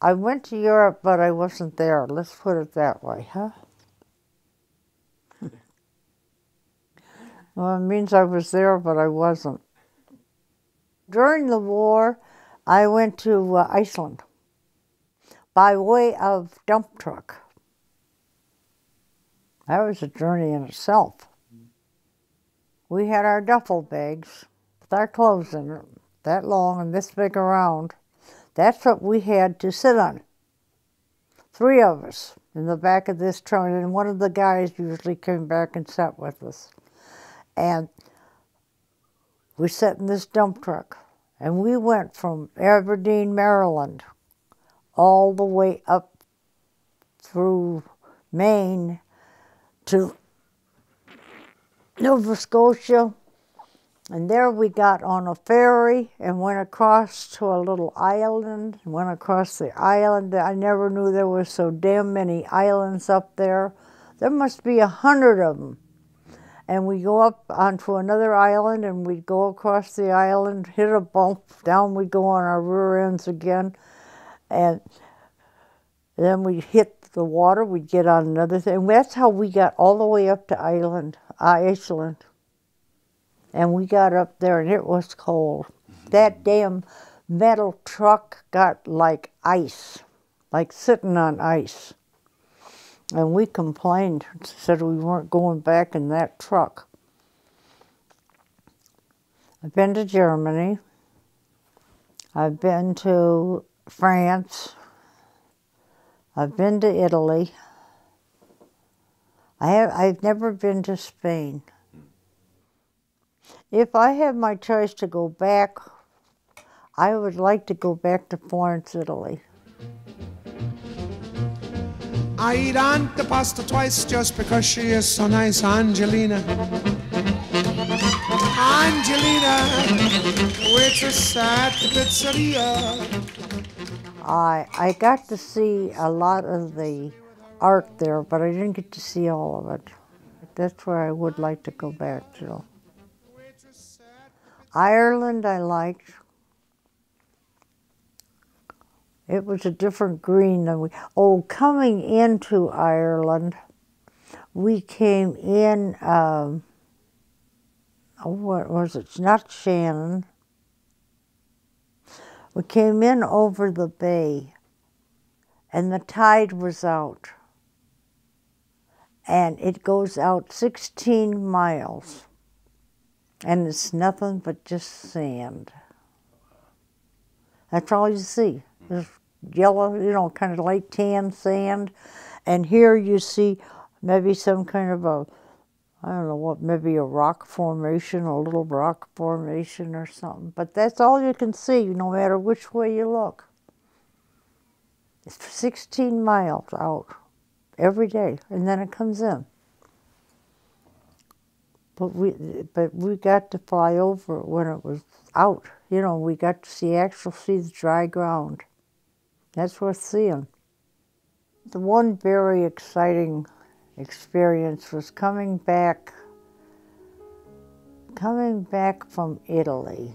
I went to Europe, but I wasn't there. Let's put it that way, huh? Well, it means I was there, but I wasn't. During the war, I went to Iceland by way of dump truck. That was a journey in itself. We had our duffel bags with our clothes in it, that long and this big around. That's what we had to sit on. 3 of us in the back of this trunk, and one of the guys usually came back and sat with us. And we sat in this dump truck, and we went from Aberdeen, Maryland, all the way up through Maine to Nova Scotia, and there we got on a ferry and went across to a little island, went across the island. I never knew there were so damn many islands up there. There must be 100 of them. And we go up onto another island, and we'd go across the island, hit a bump, down we go on our rear ends again, and then we'd hit the water, we'd get on another thing. That's how we got all the way up to Iceland. And we got up there, and it was cold. That damn metal truck got like ice, like sitting on ice. And we complained, said we weren't going back in that truck. I've been to Germany. I've been to France. I've been to Italy. I've never been to Spain. If I had my choice to go back, I would like to go back to Florence, Italy. I eat Aunt the pasta twice just because she is so nice, Angelina. Angelina, waitress at the pizzeria. I got to see a lot of the art there, but I didn't get to see all of it. That's where I would like to go back to. Ireland I liked. It was a different green than coming into Ireland, we came in, what was it? Not Shannon. We came in over the bay, and the tide was out. And it goes out 16 miles, and it's nothing but just sand. That's all you see. There's yellow, kind of light tan sand. And here you see maybe some kind of I don't know what, maybe a rock formation, a little rock formation or something. But that's all you can see, no matter which way you look. It's 16 miles out every day, and then it comes in. But we got to fly over it when it was out. We got to see the dry ground. That's worth seeing. The one very exciting experience was coming back from Italy.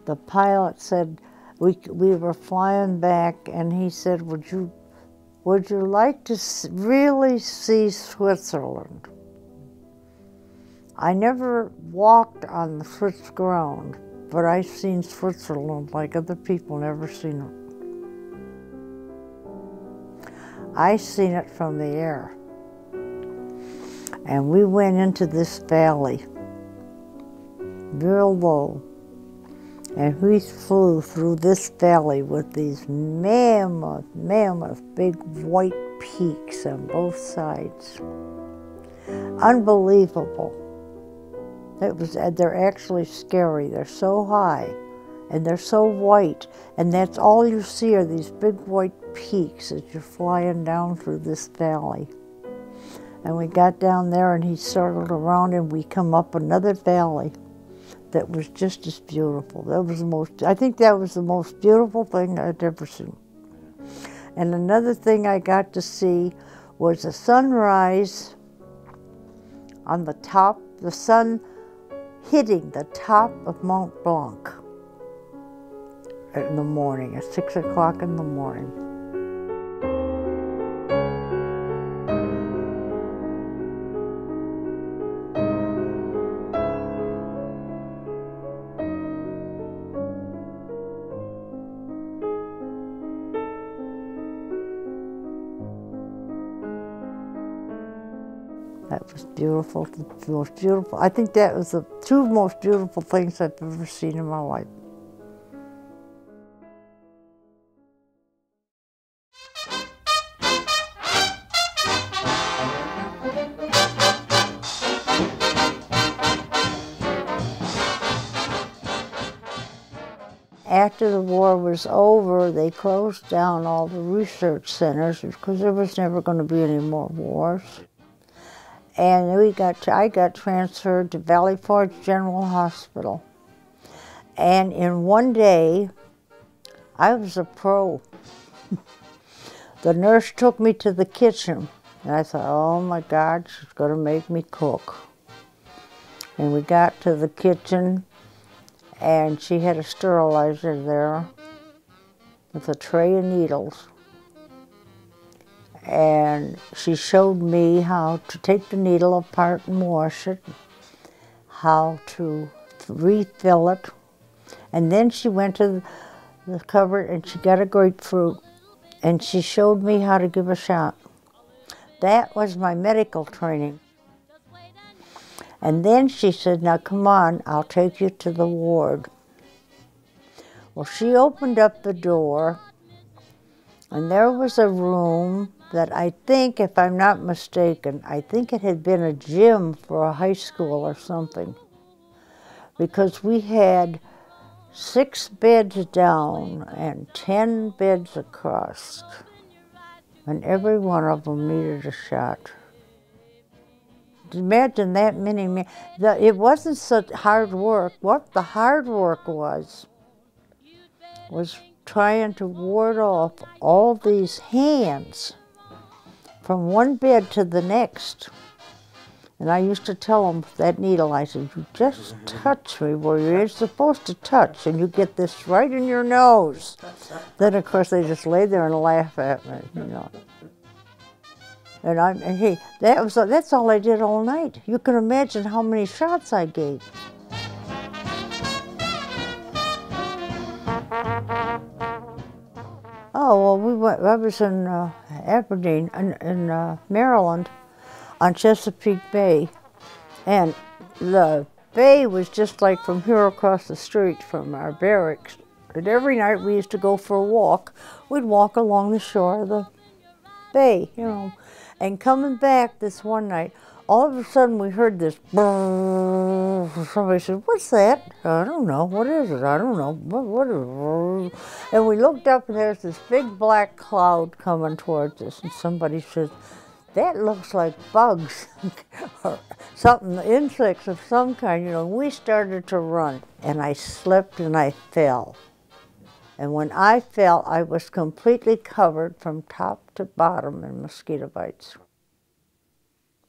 The pilot said, we were flying back, and he said, would you like to really see Switzerland? I never walked on the Swiss ground, but I've seen Switzerland like other people never seen it. I seen it from the air. And we went into this valley, real low, and we flew through this valley with these mammoth big white peaks on both sides. Unbelievable. They're actually scary. They're so high, and they're so white, and that's all you see are these big white peaks as you're flying down through this valley. And we got down there, and he circled around, and we come up another valley that was just as beautiful. I think that was the most beautiful thing I'd ever seen. And another thing I got to see was a sunrise on the top, the sun hitting the top of Mont Blanc. in the morning, at 6 o'clock in the morning. That was beautiful, the most beautiful. I think that was the two most beautiful things I've ever seen in my life. After the war was over, they closed down all the research centers because there was never going to be any more wars. And I got transferred to Valley Forge General Hospital. And in one day, I was a pro. The nurse took me to the kitchen, and I thought, oh my God, she's going to make me cook. And we got to the kitchen, and she had a sterilizer there with a tray of needles. And she showed me how to take the needle apart and wash it, how to refill it, and then she went to the cupboard and she got a grapefruit and she showed me how to give a shot. That was my medical training. And then she said, now come on, I'll take you to the ward. Well, she opened up the door and there was a room that I think, if I'm not mistaken, I think it had been a gym for a high school or something. Because we had 6 beds down and 10 beds across. And every one of them needed a shot. Imagine that many men. It wasn't such hard work. What the hard work was trying to ward off all these hands from one bed to the next. And I used to tell them with that needle, I said, you just touch me where you're supposed to touch, and you get this right in your nose. Then, of course, they just lay there and laugh at me, you know. And hey, that's all I did all night. You can imagine how many shots I gave. Oh, well, I was in Aberdeen, in Maryland, on Chesapeake Bay. And the bay was just like from here across the street from our barracks. And every night we used to go for a walk. We'd walk along the shore of the bay, you know. And coming back this one night, all of a sudden we heard this brrr. Somebody said, what's that? I don't know. What is it? I don't know. What is it? And we looked up and there's this big black cloud coming towards us. And somebody said, that looks like bugs or something, insects of some kind, you know. We started to run and I slipped and I fell. And when I fell, I was completely covered from top to bottom in mosquito bites.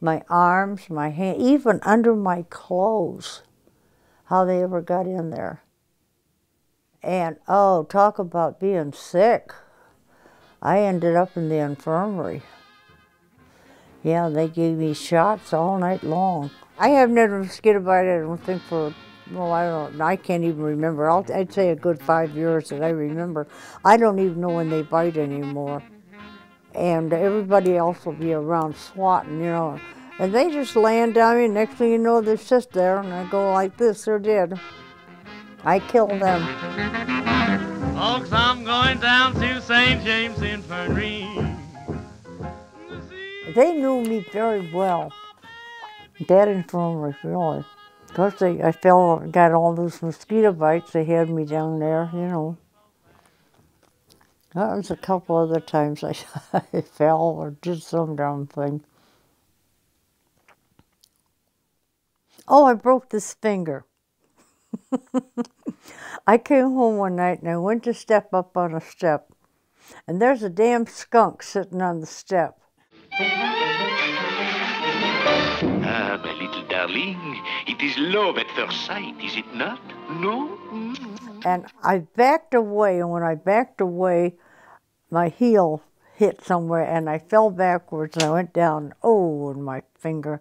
My arms, my hand, even under my clothes, how they ever got in there. And oh, talk about being sick. I ended up in the infirmary. Yeah, they gave me shots all night long. I haven't had a mosquito bite, I don't think, for, well, I can't even remember. I'd say a good 5 years that I remember. I don't even know when they bite anymore. And everybody else will be around swatting, you know. And they just land on me, next thing you know, they sit there, and I go like this, they're dead. I killed them. Folks, I'm going down to St. James Infirmary. They knew me very well, that infirmary, really. Of course, I got all those mosquito bites, they had me down there, you know. That was a couple other times I fell or did some dumb thing. Oh, I broke this finger. I came home one night and I went to step up on a step, and there's a damn skunk sitting on the step. Ah, my little darling, it is love at first sight, is it not? No? And I backed away, and when I backed away, my heel hit somewhere, and I fell backwards, and I went down, oh, in my finger.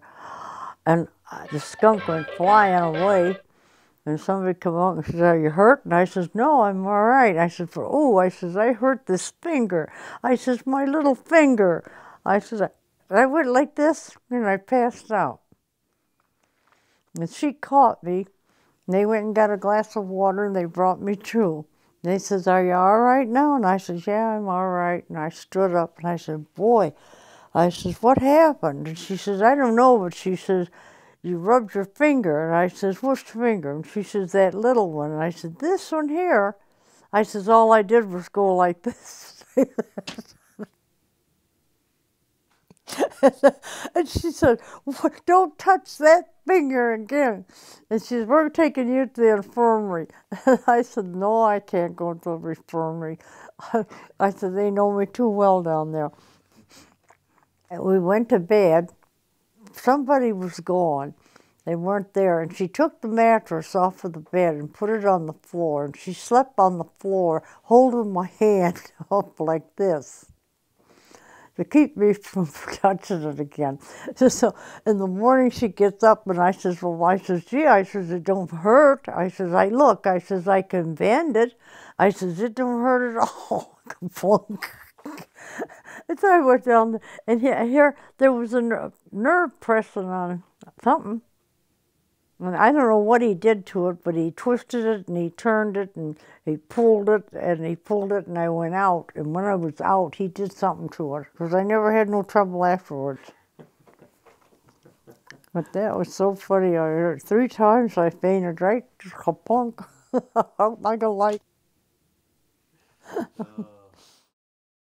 And the skunk went flying away, and somebody come up and says, "Are you hurt?" And I says, "No, I'm all right." I said, "Oh," I says, "I hurt this finger." I says, "My little finger." I says, I went like this, and I passed out. And she caught me. And they went and got a glass of water, and they brought me to. And they says, "Are you all right now?" And I says, "Yeah, I'm all right." And I stood up, and I said, "Boy," I says, "what happened?" And she says, "I don't know," but she says, "You rubbed your finger." And I says, "Which finger?" And she says, "That little one." And I said, "This one here." I says, "All I did was go like this." And she said, "Don't touch that finger again." And she said, "We're taking you to the infirmary." And I said, "No, I can't go to the infirmary." I said, "They know me too well down there." And we went to bed. Somebody was gone. They weren't there. And she took the mattress off of the bed and put it on the floor. And she slept on the floor, holding my hand up like this to keep me from touching it again. So in the morning she gets up, and I says, "Well," I says, "Gee," I says, "it don't hurt." I says, "Look," I says, "I can bend it." I says, "It don't hurt at all." Kaplunk. And so I went down there, and here there was a nerve pressing on something. And I don't know what he did to it, but he twisted it and he turned it and he pulled it and he pulled it, and I went out. And when I was out, he did something to it, because I never had no trouble afterwards. But that was so funny. I heard 3 times I fainted right, kapunk, out like a light.